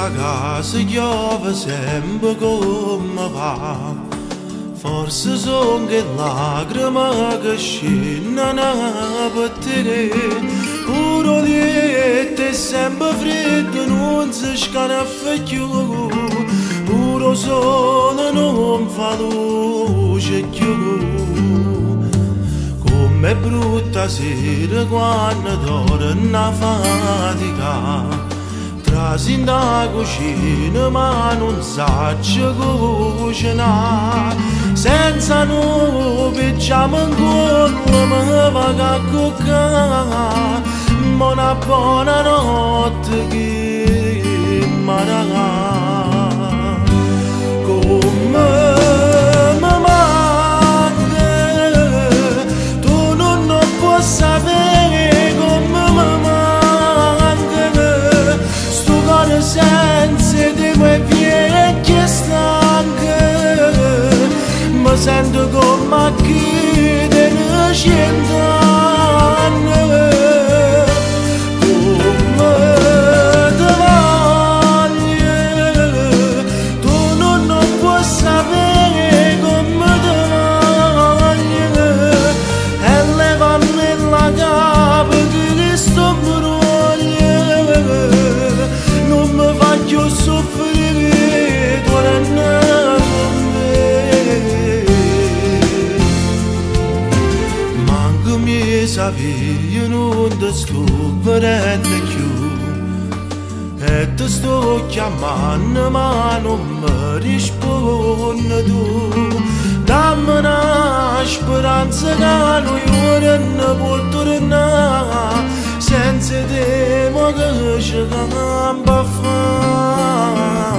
questa casa piove sempre come va. Forse sono che lacrime che scendono per te. Puro letto è sempre freddo, non si scanaffa più. Puro sole non fa luce più. Com'è brutta sera quando torna a fatica. Trasi in da cucina ma non saccio cucinare. Senza noi picciamo in collo mi va a cuccare. Buona buonanotte che mi regala. Come mi manca, tu non puoi sapere come mi manca. Sto cuore senza di me vecchie stanche. Mi sento come a chiedere 100 anni. Io non ti sto vedendo più e ti sto chiamando ma non mi rispondi tu. Dammi una speranza che noi ora ne può tornare. Senza te ma che ci cambia a fare.